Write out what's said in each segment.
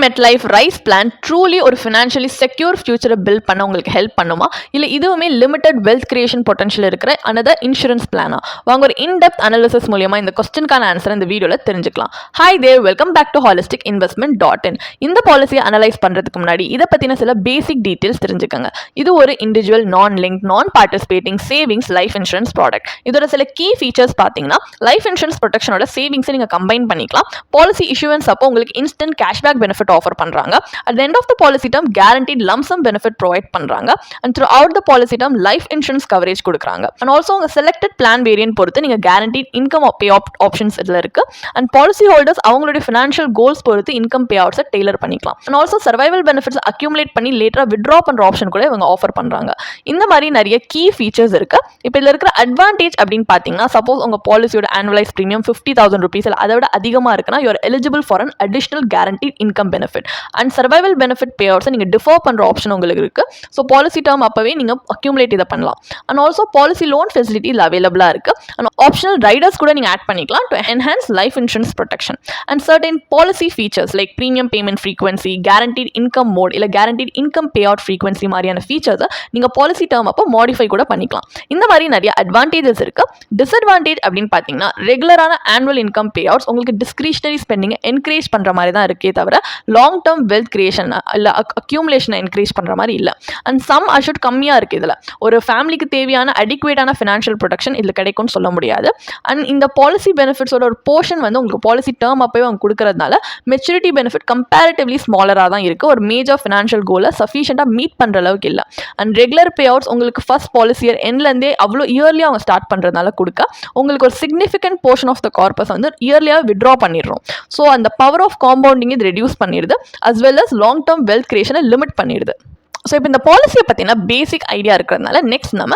MetLife rice plan truly ஒரு financially secure ஃபியூச்சரை build பண்ண உங்களுக்கு ஹெல்ப் பண்ணுமா, இல்லை இதுவுமே லிமிடெட் வெல்த் கிரியேஷன் பொட்டன்ஷியல் இருக்கிற அனதர் இன்சூரன்ஸ் பிளானா? வாங்க ஒரு இன்டெப்த் அனாலிசிஸ் மூலியமா இந்த கொஸ்டினுக்கான ஆன்சர் இந்த வீடியோவில் தெரிஞ்சுக்கலாம். Hi Dev, welcome back to holisticinvestment.in. இந்த பாலிசியை அனலைஸ் பண்ணுறதுக்கு முன்னாடி இதை பற்றின சில பேசிக் டீட்டெயில்ஸ் தெரிஞ்சுக்கங்க. இது ஒரு இண்டிவிஜுவல் நான் லிங்க் நான் participating savings life insurance product. இதோட சில கீ ஃபீச்சர்ஸ் பார்த்தீங்கன்னா, லைஃப் இன்சூரன்ஸ் ப்ரொடெக்ஷனோட சேவிங்ஸை நீங்கள் கம்பைன் பண்ணிக்கலாம். பாலிசி இஷ்யூவன்ஸ் அப்போ உங்களுக்கு இன்ஸ்டன்ட் கேஷ்பேக் பெனிஃபிட் ஆஃபர் பண்றாங்க. At the end of the policy term guaranteed lump sum benefit provide பண்றாங்க. And throughout the policy term life insurance coverage கொடுக்கறாங்க. And also உங்க selected plan variant பொறுத்து நீங்க guaranteed income pay options இதுல இருக்கு. And policy holders அவங்களுடைய financial goals பொறுத்து income payouts Taylor பண்ணிக்கலாம். And also survival benefits accumulate பண்ணி லேட்டரா withdraw பண்ற ஆப்ஷன் கூட இவங்க ஆஃபர் பண்றாங்க. இந்த மாதிரி நிறைய கீ ஃபீச்சர்ஸ் இருக்கு. இப்போ இதுல இருக்கிற அட்வான்டேஜ் அப்படின்னு பாத்தீங்கன்னா, சப்போஸ் உங்க பாலிசியோட annualized premium 50,000 rupees இல்ல அதை விட அதிகமா இருக்குன்னா you are eligible for an additional guaranteed income benefit and survival benefit payouts நீங்க டிஃபர் பண்ற ஆப்ஷன் உங்களுக்கு இருக்கு. ஸோ பாலிசி டேர்ம் அப்பவே நீங்க அக்யூமுலேட் இதை பண்ணலாம். And also policy loan facility அவைலபிளா இருக்கு. அண்ட் ஆப்ஷனல் ரைடர்ஸ் கூட நீங்க ஆட் பண்ணிக்கலாம் to enhance life insurance protection. And certain policy features like premium payment frequency, guaranteed income mode இல்ல guaranteed income pay out frequency மாதிரியான ஃபீச்சர்ஸை நீங்க பாலிசி டேர்ம் அப்போ மாடிஃபை கூட பண்ணிக்கலாம். இந்த மாதிரி நிறைய அட்வான்டேஜஸ் இருக்கு. டிஸ்அட்வான்டேஜ் அப்படின்னு பாத்தீங்கன்னா, ரெகுலரான ஆனுவல் இன்கம் பே அவுட்ஸ் உங்களுக்கு டிஸ்கிரிஷனரி ஸ்பெண்டிங் என்கரேஜ் பண்ற மாதிரி தான் இருக்கே தவிர லாங் டேர்ம் வெல்த் கிரியேஷன் இல்லை அக்யூமுலேஷனை என்கரேஜ் பண்ணுற மாதிரி இல்லை. அண்ட் சம் அஷூட் கம்மியாக இருக்குது. இதில் ஒரு ஃபேமிலிக்கு தேவையான அடிக்குவேட்டான ஃபினான்ஷியல் ப்ரொடெக்ஷன் இதில் கிடைக்கும்னு சொல்ல முடியாது. அண்ட் இந்த பாலிசி பெனிஃபிட்ஸோட ஒரு போர்ஷன் வந்து உங்களுக்கு பாலிசி டேர்ம் அப்போவே அவங்க கொடுக்கறதுனால மெச்சூரிட்டி பெனிஃபிட் கம்பேரிட்டிவ்லி ஸ்மாலராக தான் இருக்குது. ஒரு மேஜர் ஃபினான்ஷியல் கோலை சஃபிஷியண்டாக மீட் பண்ணுற அளவுக்கு இல்லை. அண்ட் ரெகுலர் பே அவுட்ஸ் உங்களுக்கு ஃபர்ஸ்ட் பாலிசி இயர் எண்ட்லேருந்தே அவ்வளோ இயர்லியாக அவங்க ஸ்டார்ட் பண்ணுறதுனால கொடுக்க உங்களுக்கு ஒரு significant portion of the corpus வந்து இயர்லியாக வித்ட்ரா பண்ணிடுறோம். ஸோ அந்த பவர் ஆஃப் காம்பவுண்டிங் இது ரெடியூஸ் பண்ணிடுது. as well as long term wealth creation limit பண்ணிடுது. ஸோ இப்போ இந்த பாலிசியை பற்றின பேசிக் ஐடியா இருக்கிறதுனால நெக்ஸ்ட் நம்ம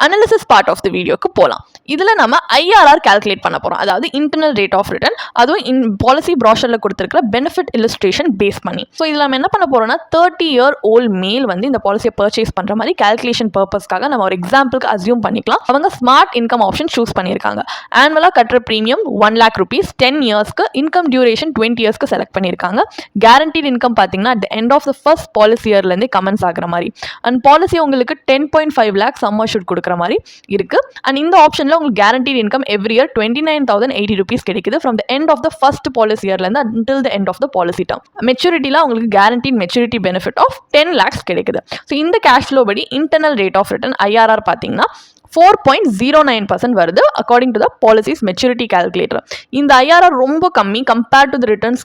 அனாலிசிஸ் பார்ட் ஆஃப் த வீடியோக்கு போகலாம். இதில் நம்ம IRR கால்குலேட் பண்ண போகிறோம், அதாவது இன்டர்னல் ரேட் ஆஃப் ரிட்டர்ன், அதுவும் பாலிசி ப்ராஷரில் கொடுத்துருக்கிற பெனிஃபிட் இல்லஸ்ட்ரேஷன் பேஸ் பண்ணி. ஸோ இதில் நம்ம என்ன பண்ண போகிறோம்னா, 30-year-old மேல் வந்து இந்த பாலிசியை பர்ச்சேஸ் பண்ணுற மாதிரி கால்குலேஷன் பர்பஸ்க்காக நம்ம ஒரு எக்ஸாம்பிளுக்கு அசியூம் பண்ணிக்கலாம். அவங்க ஸ்மார்ட் இன்கம் ஆப்ஷன் சூஸ் பண்ணியிருக்காங்க. ஆனுவலாக கட்டுற ப்ரீமியம் 1 lakh rupees, 10 yearsக்கு, இன்கம் டியூரேஷன் 20 yearsக்கு செலக்ட் பண்ணியிருக்காங்க. கேரண்டீட் இன்கம் பார்த்தீங்கன்னா at the end of the first policy yearலேருந்து கமெண்ட்ஸ் ஆகிற மாதிரி. அண்ட் பாலிசி உங்களுக்கு 10.5 lakhs சம் அஷ்யூர்ட் கொடுக்குற மாதிரி இருக்கு. அண்ட் இந்த ஆப்ஷனில் உங்களுக்கு guaranteed income every year 29,080 rupees கிடைக்குது from the end of the first policy இயர்லேருந்து until the end of the policy term. மெச்சூரிட்டியில் உங்களுக்கு guaranteed maturity benefit of 10 lakhs கிடைக்குது. ஸோ இந்த கேஷ் ஃப்ளோ படி internal rate of return IRR பார்த்தீங்கன்னா 4.09% வருது according to the policy's maturity calculator. இந்த IRR ரொம்ப கம்மி compared to the returns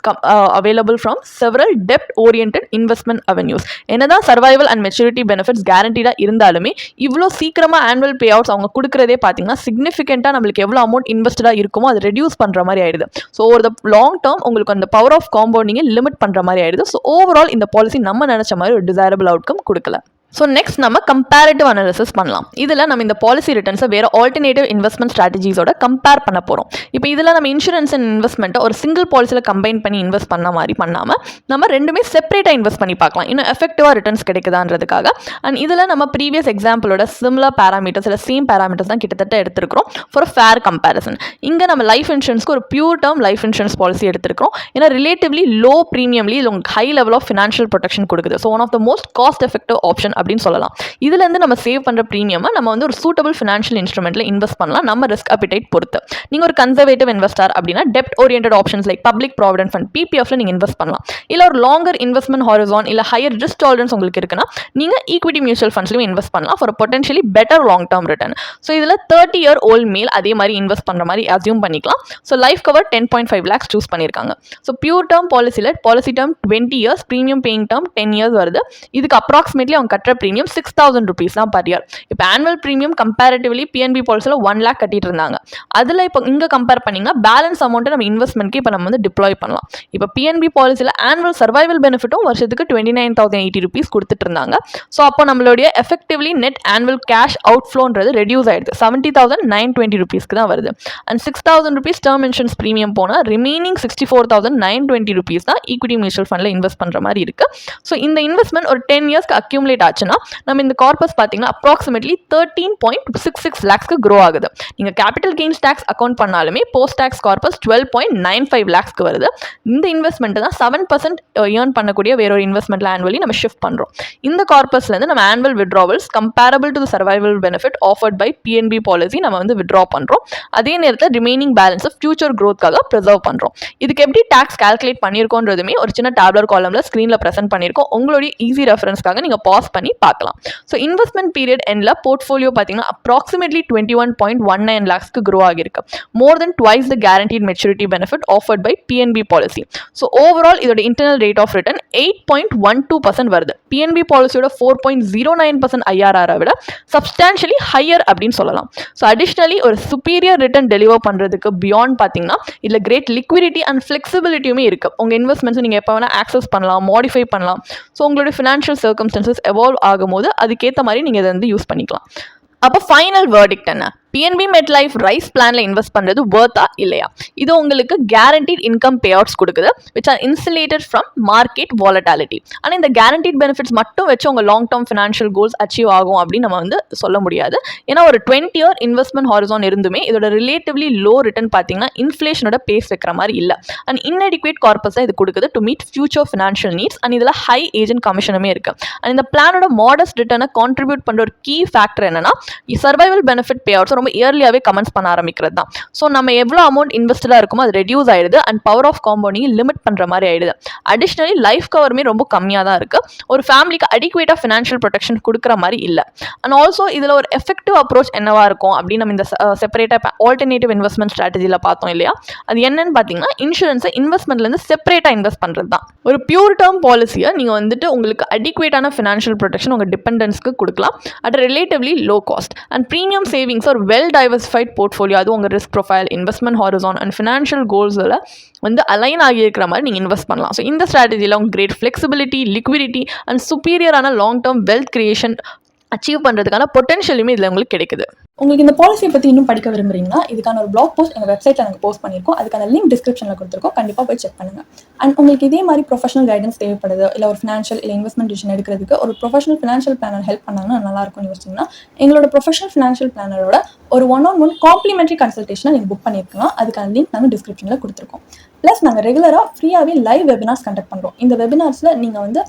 available from several டெப்ட் ஓரியன்டட் இன்வெஸ்ட்மெண்ட் அவென்யூஸ். என்னதான் சர்வைவல் அண்ட் மெச்சூரிட்டி பெனிஃபிட்ஸ் கேரண்டீடாக இருந்தாலுமே இவ்வளோ சீக்கிரமாக ஆனுவல் பே அவுட்ஸ் அவங்க கொடுக்குறதே பார்த்தீங்கன்னா சிக்னிஃபிகண்ட்டாக நம்மளுக்கு எவ்வளோ அமௌண்ட் இன்வெஸ்டடாக இருக்குமோ அதை ரெடியூஸ் பண்ணுற மாதிரி ஆயிடுது. ஸோ ஒரு த லாங் டேர்ம் உங்களுக்கு அந்த பவர் ஆஃப் காம்பவுண்டிங்கை லிமிட் பண்ணுற மாதிரி ஆயிடுது. ஸோ ஓவரால் இந்த பாலிசி நம்ம நினச்ச மாதிரி ஒரு டிசைரபிள் அவுட்கம் கொடுக்கல. ஸோ நெக்ஸ்ட் நம்ம கம்பேரிட்டிவ் அனாலிசிஸ் பண்ணலாம். இதில் நம்ம இந்த பாலிசி ரிட்டர்ன்ஸை வேறு ஆல்டர்னேட்டிவ் இன்வெஸ்ட்மெண்ட் ஸ்ட்ராட்டஜிஸோட கம்பேர் பண்ண போகிறோம். இப்போ இதில் நம்ம இன்சூரன்ஸ் அண்ட் இன்வெஸ்ட்மெண்ட்டை ஒரு சிங்கிள் பாலிசியில் கம்பைன் பண்ணி இன்வெஸ்ட் பண்ண மாதிரி பண்ணாமல் நம்ம ரெண்டுமே செப்பரேட்டாக இன்வெஸ்ட் பண்ணி பார்க்கலாம், இன்னும் எஃபெக்டிவாக ரிட்டர்ன்ஸ் கிடைக்குதான்றதுக்காக. அண்ட் இதில் நம்ம ப்ரீவியஸ் எக்ஸாம்பிளோட சிமிலர் பேராமீட்டர்ஸ் இல்லை சேம் பேராமீட்டர்ஸ் தான் கிட்டத்தட்ட எடுத்திருக்கிறோம் ஃபார் ஃபேர் கம்பேரிசன். இங்கே நம்ம லைஃப் இன்சூரன்ஸ்க்கு ஒரு pure term life insurance policy எடுத்திருக்கிறோம். ஏன்னா ரிலேட்டிவ்லி லோ ப்ரீமியம்லி உங்களுக்கு high level of financial protection கொடுக்குது. So one of the most cost effective option அப்படின்னு சொல்லலாம். இதுலேருந்து நம்ம சேவ் பண்ணுற ப்ரீமியம் நம்ம வந்து ஒரு சூட்டபிள் ஃபினான்ஷியல் இன்ஸ்ட்ருமெண்ட்டில் இன்வெஸ்ட் பண்ணலாம், நம்ம ரிஸ்க் அப்பிடைட் பொறுத்து. நீங்கள் ஒரு கன்சர்வேட்டிவ் இன்வெஸ்டர் அப்படின்னா டெப்ட் oriented options like public provident fund PPFல நீங்கள் இன்வெஸ்ட் பண்ணலாம். இல்லை ஒரு லாங்கர் இன்வெஸ்ட்மெண்ட் ஹாரிசான் இல்லை ஹையர் ரிஸ்க் டாலரன்ஸ் உங்களுக்கு இருக்குன்னா நீங்கள் ஈக்விட்டி மியூச்சுவல் ஃபண்ட்ஸ்லையும் இன்வெஸ்ட் பண்ணலாம் for potentially better long term return. So இதில் 30-year-old மேல் அதே மாதிரி இன்வெஸ்ட் பண்ணுற மாதிரி அசியூம் பண்ணிக்கலாம். So life cover 10.5 lakhs choose பண்ணியிருக்காங்க. ஸோ பியூர் டேர்ம் பாலிசியில் policy term 20 years, premium paying term 10 years வருது. இதுக்கு அப்ராக்சிமேட்லி அவங்க கட்டுற ப்ரீமியம் 6,000 rupees தான் per year. இப்போ ஆனுவல் ப்ரீமியம் கம்பேரிட்டிவ்லி PNB பாலிசியில் 1 lakh கட்டிட்டு இருந்தாங்க. அதில் இப்போ இங்கே கம்பேர் பண்ணிங்கன்னா பேலன்ஸ் அமௌண்ட்டை நம்ம இன்வெஸ்ட்மெண்ட்க்கு இப்போ நம்ம வந்து டிப்ளாய் பண்ணலாம். இப்போ PNB பாலிசியில் ஆனுவல் சர்வைவல் பெனிஃபிட்டும் வருஷத்துக்கு 29,080 rupees கொடுத்துட்டு இருந்தாங்க. ஸோ அப்போ நம்மளுடைய effectively net annual cash out ஃப்ளோன்றது ரெடியூஸ் ஆயிடுது, 70,920 rupeesக்கு தான் வருது. And 6,000 rupees term insurance premium போனால் ரிமைனிங் 64,920 rupees தான் ஈக்விட்டி மியூச்சுவல் ஃபண்டில் இன்வெஸ்ட் பண்ணுற மாதிரி இருக்கு. ஸோ இந்த இன்வெஸ்ட்மெண்ட் ஒரு 10 yearsக்கு அக்யூமுலேட் ஆச்சு. ஆச்சுன்னா நம்ம இந்த கார்பஸ் பார்த்தீங்கன்னா அப்ராக்சிமேட்லி 13.66 லேக்ஸ்க்கு க்ரோ ஆகுது. நீங்கள் கேபிட்டல் கெயின்ஸ் டேக்ஸ் அக்கௌண்ட் பண்ணாலுமே போஸ்ட் டேக்ஸ் கார்பஸ் 12.95 லேக்ஸ்க்கு வருது. இந்த இன்வெஸ்ட்மெண்ட் தான் 7% ஏர்ன் பண்ணக்கூடிய வேறொரு இன்வெஸ்ட்மெண்ட்ல ஆனுவலி நம்ம ஷிஃப்ட் பண்ணுறோம். இந்த கார்பஸ்லேருந்து நம்ம annual withdrawals comparable to survival benefit offered by PNB policy நம்ம வந்து விட்ரா பண்ணுறோம். அதே நேரத்தில் ரிமைனிங் பேலன்ஸை ஃபியூச்சர் க்ரோத்காக ப்ரிசர்வ் பண்ணுறோம். இதுக்கு எப்படி டேக்ஸ் கால்குலேட் பண்ணியிருக்கோன்றதுமே ஒரு சின்ன டேப்லர் காலமில் ஸ்க்ரீனில் ப்ரெசென்ட் பண்ணியிருக்கோம். உங்களுடைய ஈஸி ரெஃபரன்ஸ்க்காக நீங்கள் பாஸ் பண்ணி பார்க்கலாம். ஸோ இன்வெஸ்ட்மெண்ட் பீரியட் எண்டில் போர்ட்ஃபோலியோ பார்த்தீங்கன்னா அப்ராக்சிமேட்லி 21.19 லேக்ஸ்க்கு க்ரோ ஆகிருக்கு. More than twice the guaranteed maturity benefit offered by PNB policy. So overall இதோட இன்டர்னல் ரேட் ஆஃப் ரிட்டர்ன் 8.12% வருது. பிஎன்பி பாலிசியோட 4.09% ஐஆர்ஆரை விட சப்ஸ்டான்ஷியலி ஹையர் அப்படின்னு சொல்லலாம். ஸோ அடிஷ்னலி ஒரு சுப்பீரியர் ரிட்டர்ன் டெலிவர் பண்ணுறதுக்கு பியாண்ட் பார்த்தீங்கன்னா இதில் கிரேட் லிக்விடிட்டி அண்ட் ஃப்ளெக்சிபிலிட்டியுமே இருக்குது. உங்கள் இன்வெஸ்ட்மெண்ட்ஸ் நீங்கள் எப்போ வேணால் ஆக்சஸ் பண்ணலாம், மாடிஃபை பண்ணலாம். ஸோ உங்களுடைய ஃபினான்ஷியல் சர்க்கம்ஸ்டன்சஸ் எவால்வ் ஆகும்போது அதுக்கேற்ற மாதிரி நீங்கள் இதை வந்து யூஸ் பண்ணிக்கலாம். அப்போ ஃபைனல் வேர்டிக்ட் என்ன? பிஎன்பி மெட்லைஃப் ரைஸ் பிளானில் இன்வெஸ்ட் பண்ணுறது வர்த்தா இல்லையா? இது உங்களுக்கு கேரண்டீட் இன்கம் பே அவுட்ஸ் கொடுக்குது which are insulated from market volatility. ஆனால் இந்த கேரண்டீட் பெனிஃபிட்ஸ் மட்டும் வச்சு உங்கள் long term financial goals achieve ஆகும் அப்படின்னு நம்ம வந்து சொல்ல முடியாது. ஏன்னா ஒரு 20 year இன்வெஸ்ட்மெண்ட் ஹாரிசான் இருந்துமே இதோட ரிலேட்டிவ்லி லோ ரிட்டர்ன் பார்த்தீங்கன்னா இன்ஃப்ளேஷனோட பேஸ் வைக்கிற மாதிரி இல்லை. அண்ட் இன்எடிக்வேட் கார்பஸை இது கொடுக்குது to meet future financial needs. And இதில் ஹை ஏஜென்ட் கமிஷனுமே இருக்குது. அண்ட் இந்த பிளானோட மாடஸ்ட் ரிட்டர்னை கான்ட்ரிபியூட் பண்ணுற ஒரு கீ ஃபேக்டர் என்னன்னா சர்வைவல் பெனிஃபிட் பே அவுட்ஸ் ரொம்ப இயர்லியாகவே கமெண்ட்ஸ் பண்ண ஆரம்பிக்கிறது தான். ஸோ நம்ம எவ்வளோ அமௌண்ட் இன்வெஸ்டடாக இருக்குமோ அது ரெடியூஸ் ஆயிடுது and power of compounding limit பண்ணுற மாதிரி ஆயிடுது. அடிஷ்னலி லைஃப் கவருமே ரொம்ப கம்மியாக தான் இருக்குது. ஒரு ஃபேமிலிக்கு அடிக்வேட்டாக ஃபினான்ஷியல் ப்ரொடெக்ஷன் கொடுக்குற மாதிரி இல்லை. அண்ட் ஆல்சோ இதில் ஒரு எஃபெக்டிவ் அப்ரோச் என்னவா இருக்கும் அப்படின்னு நம்ம இந்த செப்பரேட்டாக ஆல்டர்னேட்டிவ் இன்வெஸ்ட்மெண்ட் ஸ்ட்ராட்டஜியில் பார்த்தோம் இல்லையா? அது என்னன்னு பார்த்தீங்கன்னா இன்சூரன்ஸை இன்வெஸ்ட்மெண்ட்லேருந்து செப்பரேட்டாக இன்வெஸ்ட் பண்ணுறது தான். ஒரு பியூர் டேர்ம் பாலிசியை நீங்கள் வந்துட்டு உங்களுக்கு அடிக்வேட்டான ஃபினான்ஷியல் ப்ரொடெக்ஷன் உங்கள் டிபெண்டன்ஸ்க்கு கொடுக்கலாம் at relatively low cost. And premium savings ஒரு வெல் டைவர்சிஃபைட் போர்ட்ஃபோலியோ, அது உங்கள் risk profile, investment horizon and financial கோல்ஸில் வந்து அலைன் ஆகியிருக்கிற மாதிரி நீங்கள் இன்வெஸ்ட் பண்ணலாம். ஸோ இந்த ஸ்ட்ராட்டஜியில் உங்கள் கிரேட் ஃப்ளெக்சிபிலிட்டி, லிக்விடிட்டி அண்ட் சுப்பீரியரான long term wealth creation achieve பண்ணுறதுக்கான பொட்டன்ஷியலுமே இதில் உங்களுக்கு கிடைக்குது. உங்களுக்கு இந்த பாலிசியை பற்றி இன்னும் படிக்க விரும்புறீங்கன்னா இதுக்கான ஒரு பிளாக் போஸ்ட் எங்கள் வெப்சைட்டில் நாங்கள் போஸ்ட் பண்ணியிருக்கோம். அதுக்கான லிங்க் டிஸ்கிரிப்ஷனில் கொடுத்துருக்கோம். கண்டிப்பாக போய் செக் பண்ணுங்கள். அண்ட் உங்களுக்கு இதே மாதிரி ப்ரொஃபஷனல் கைடன்ஸ் தேவைப்படுது, இல்லை ஒரு ஃபினான்ஷியல் இல்லை இன்வெஸ்ட்மெண்ட் டிசிஷன் எடுக்கிறதுக்கு ஒரு ப்ரொஃபஷனல் ஃபினான்ஷியல் பிளானர் ஹெல்ப் பண்ணாங்கன்னா நல்லாயிருக்கும்னு யோசிச்சிங்கன்னா எங்களோட ப்ரொஃபஷனல் ஃபினான்ஷியல் பிளானரோட ஒரு 1-on-1 காம்ப்ளிமெண்ட்ரி கன்சல்டேஷனை நீங்கள் புக் பண்ணியிருக்கலாம். அதுக்கான லிங்க் நாங்கள் டிஸ்கிரிப்ஷனில் கொடுத்துருக்கோம். ப்ளஸ் நாங்கள் ரெகுலராக ஃப்ரீயாகவே லைவ் வெபினார்ஸ் கண்டக்ட் பண்ணுறோம். இந்த வெபினார்ஸில் நீங்கள் வந்து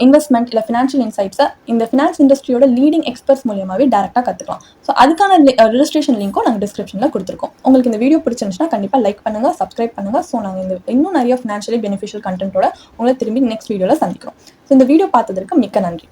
இன்வெஸ்ட்மெண்ட் இல்லை ஃபினான்ஷியல் இன்சைட்ஸை இந்த ஃபினான்ஸ் இண்டஸ்ட்ரியோட லீடிங் எக்ஸ்பர்ட்ஸ் மூலியமாகவே டேரெக்டாக கற்றுக்கலாம். ஸோ அதுக்கான ரெஜிஸ்ட்ரேஷன் லிங்க்கும் நாங்கள் டிஸ்கிரிப்ஷனில் கொடுத்துருக்கோம். உங்களுக்கு இந்த வீடியோ பிடிச்சிருந்துச்சுன்னா கண்டிப்பாக லைக் பண்ணுங்கள், சப்ஸ்கிரைப் பண்ணுங்கள். ஸோ நாங்கள் இன்னும் நிறைய ஃபினான்ஷியலி பெனிஃபிஷியல் கண்டென்ட்டோட உங்களை திரும்பி நெக்ஸ்ட் வீடியோவில் சந்திக்கிறோம். ஸோ இந்த வீடியோ பார்த்ததற்கு மிக்க நன்றி.